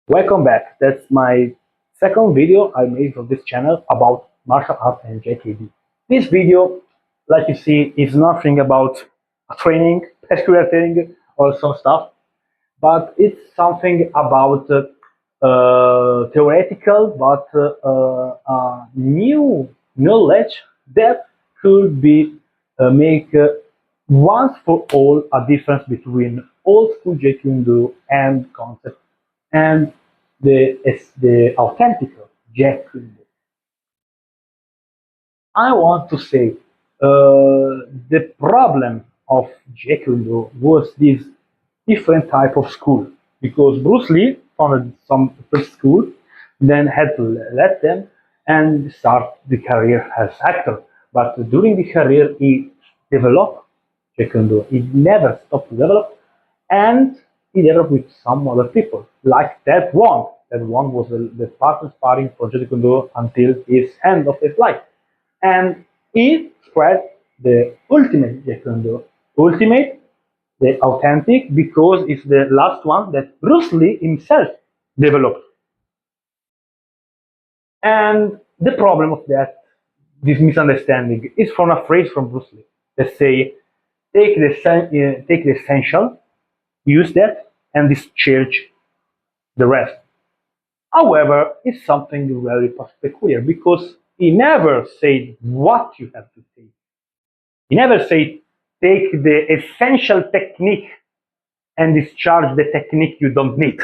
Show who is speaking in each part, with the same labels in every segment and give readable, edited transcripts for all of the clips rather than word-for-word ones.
Speaker 1: Welcome back. That's my second video I made for this channel about martial art and JKD. This video, like you see, is nothing about training, particular training or some stuff, but it's something about theoretical but new knowledge that could be make once for all a difference between old school Jeet Kune Do and concept and the authentic Jeet Kune Do. I want to say the problem of Jeet Kune Do was this different type of school because Bruce Lee founded some first school, then had to let them and start the career as actor. But during the career, he developed Jeet Kune Do. He never stopped to develop, and he developed with some other people, like that one. That one was the partner sparring for Jeet Kune Do until his end of his life, and he spread the ultimate Jeet Kune Do. Ultimate, the authentic, because it's the last one that Bruce Lee himself developed. And the problem of that, this misunderstanding, is from a phrase from Bruce Lee that say, take the essential, use that, and discharge the rest. However, it's something very peculiar because he never said what you have to take. He never said take the essential technique and discharge the technique you don't need.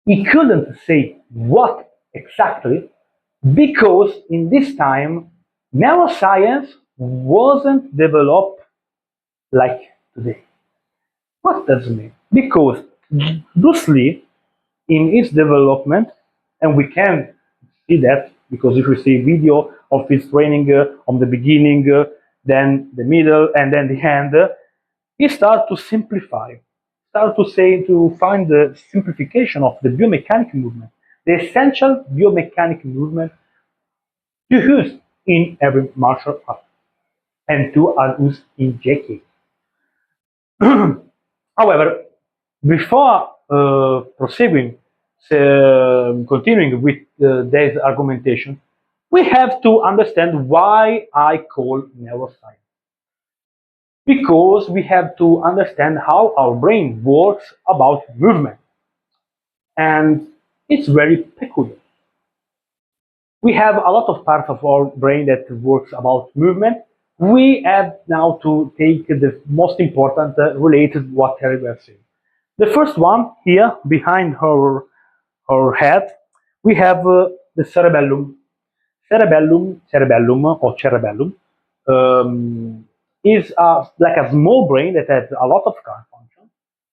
Speaker 1: He couldn't say what exactly because in this time neuroscience wasn't developed like today. What does it mean? Because Bruce Lee, in his development, and we can see that because if we see video of his training on the beginning, then the middle, and then the end, he start to simplify, start to say to find the simplification of the biomechanical movement, the essential biomechanical movement to use in every martial art and to use in JK. However, before proceeding, continuing with this argumentation, we have to understand why I call neuroscience. Because we have to understand how our brain works about movement. And it's very peculiar. We have a lot of parts of our brain that works about movement. We have now to take the most important related what Terry was saying. The first one here behind her head, we have the cerebellum. Cerebellum or cerebellum is like a small brain that has a lot of functions.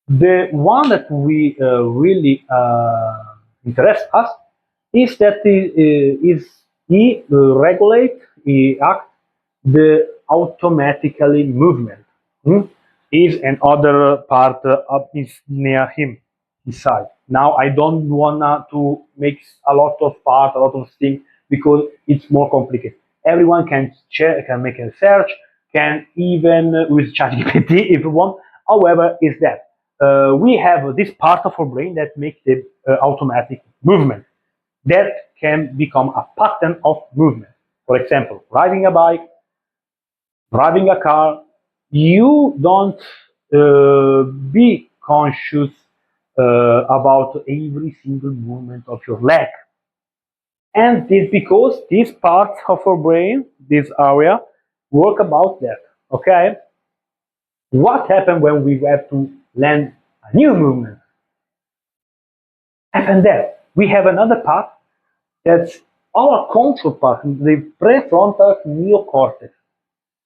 Speaker 1: The one that we really interest us is that he regulate, he act the automatically movement. Is another part is near him, his side. Now I don't wanna to make a lot of part, a lot of things because it's more complicated. Everyone can check, can make a search, can even with ChatGPT if you want. However, is that we have this part of our brain that makes the automatic movement that can become a pattern of movement. For example, riding a bike, driving a car, you don't be conscious about every single movement of your leg. And this because these parts of our brain, this area, work about that. Okay? What happens when we have to learn a new movement? And then we have another part that's our control part, the prefrontal neocortex.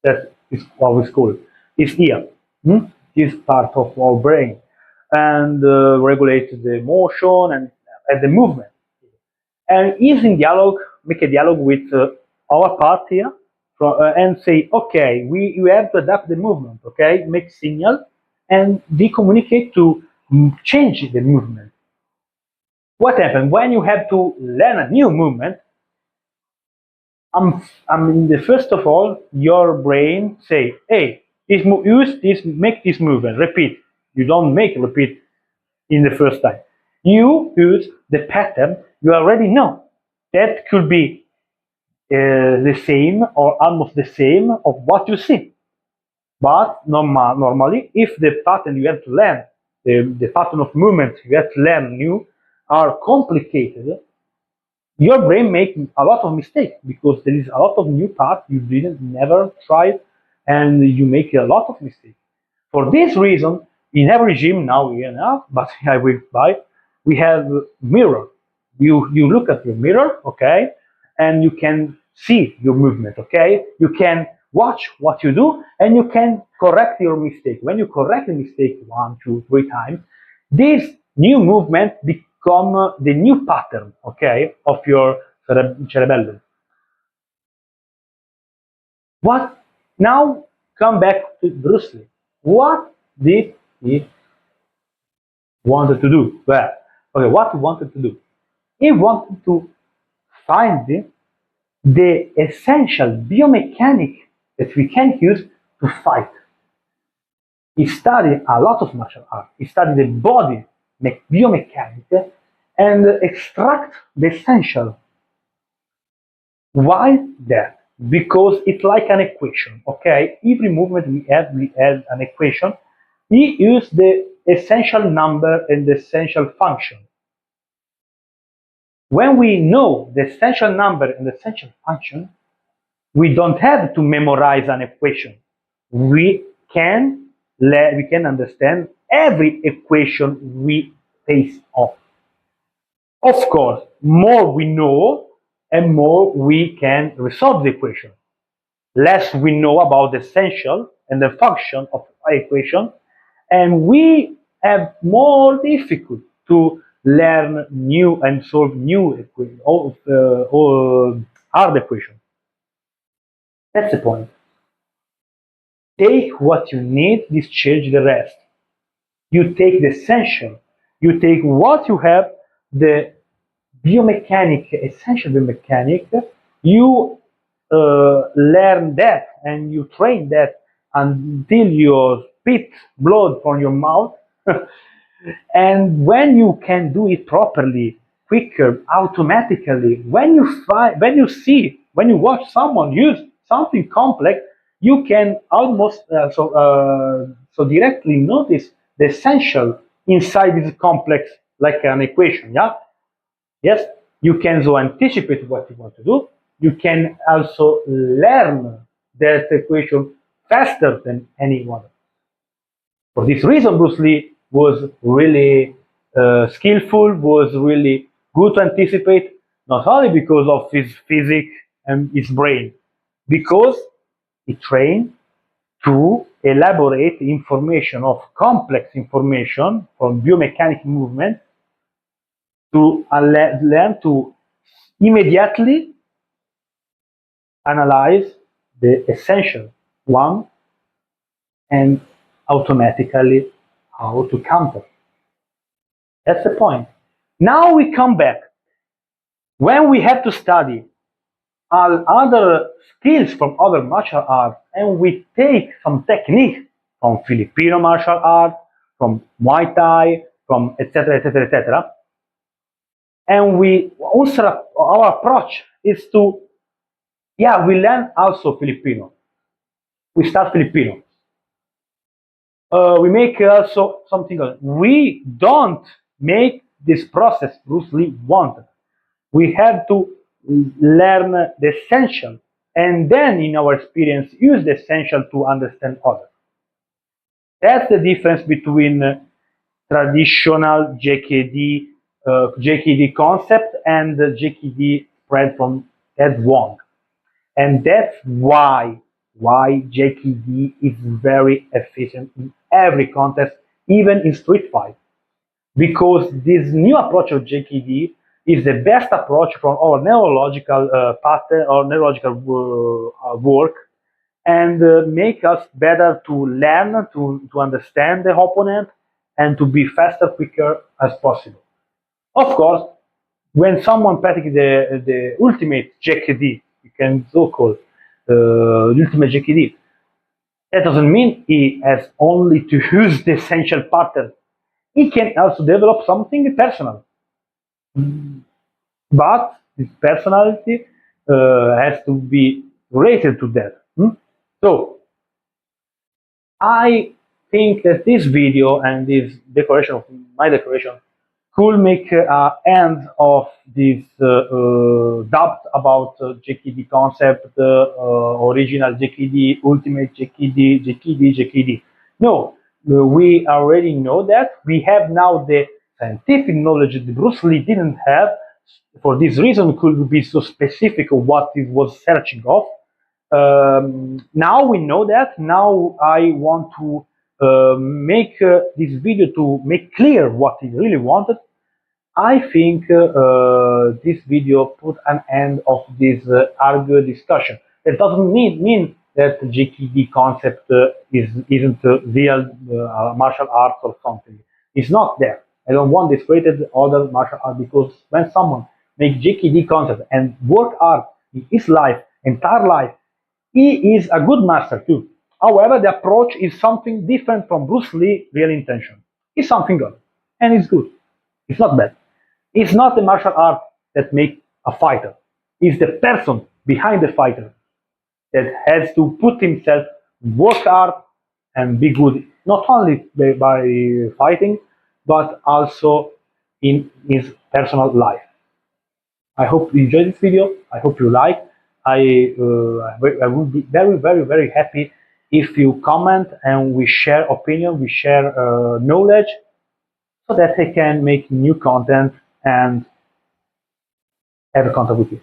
Speaker 1: That is what we call is here. This part of our brain and regulates the motion and the movement. And is in dialogue, make a dialogue with our part here, and say, okay, we have to adapt the movement, okay, make signal, and they communicate to change the movement. What happens when you have to learn a new movement? The first of all, your brain say, hey, use this, make this movement, repeat. You don't make repeat. in the first time. You use the pattern you already know. That could be the same or almost the same of what you see. But normally, if the pattern you have to learn, the pattern of movement you have to learn new, are complicated, your brain makes a lot of mistakes because there is a lot of new paths you didn't never try, and you make a lot of mistakes. For this reason, in every gym now we have, but I will buy, we have mirror. You look at your mirror, okay, and you can see your movement, okay. You can watch what you do, and you can correct your mistake. When you correct the mistake 1, 2, 3 times, this new movement become the new pattern, okay, of your cerebellum. What now? Come back to Bruce Lee. What did he wanted to do? Well, okay, what he wanted to do? He wanted to find the essential biomechanic that we can use to fight. He studied a lot of martial arts. He studied the body biomechanic and extract the essential. Why that? Because it's like an equation, okay? Every movement we have an equation. We use the essential number and the essential function. When we know the essential number and the essential function, we don't have to memorize an equation. We can understand every equation we face off. Of course, more we know and more we can resolve the equation. Less we know about the essential and the function of an equation, and we have more difficult to learn new and solve new hard equations. That's the point. Take what you need, discharge the rest. You take the essential. You take what you have, the biomechanic, essential biomechanic. You learn that and you train that until you spit blood from your mouth. And when you can do it properly, quicker, automatically, when you watch someone use something complex, you can almost so directly notice the essential inside this complex, like an equation. Yeah, yes, you can so anticipate what you want to do. You can also learn that equation faster than anyone. For this reason, Bruce Lee was really skillful, was really good to anticipate, not only because of his physique and his brain, because he trained to elaborate information of complex information from biomechanic movement to learn to immediately analyze the essential one and automatically how to counter. That's the point. Now we come back. When we have to study all other skills from other martial arts and we take some technique from Filipino martial art, from Muay Thai, from etc., etc., etc., and we also our approach is to, yeah, we learn also Filipino. We start Filipino. We make also something else. We don't make this process Bruce Lee wanted. We have to learn the essential and then in our experience use the essential to understand others. That's the difference between traditional JKD concept and the JKD spread from Ted Wong. And that's why JKD is very efficient in every contest, even in street fight. Because this new approach of JKD is the best approach from our neurological pattern or neurological work, and make us better to learn, to understand the opponent, and to be faster, quicker as possible. Of course, when someone practices the ultimate JKD, you can so call the ultimate JKD, that doesn't mean he has only to use the essential pattern. he can also develop something personal, but his personality has to be related to that. So I think that this video and this decoration of my decoration could make end of this doubt about JKD concept, original JKD, ultimate JKD, JKD, JKD. No, we already know that. We have now the scientific knowledge that Bruce Lee didn't have. For this reason, could be so specific of what he was searching of. Now we know that. Now I want to make this video to make clear what he really wanted. I think this video put an end of this argued discussion. That doesn't mean that JKD concept isn't real martial arts or something. It's not there. I don't want discredited other martial art, because when someone makes JKD concept and work hard in his life, entire life, he is a good master too. However, the approach is something different from Bruce Lee' real intention. It's something good, and it's good. It's not bad. It's not the martial art that makes a fighter. It's the person behind the fighter that has to put himself, work hard, and be good, not only by fighting, but also in his personal life. I hope you enjoyed this video. I hope you like. I would be very, very, very happy if you comment and we share opinion, we share knowledge, so that I can make new content and have a contact with you.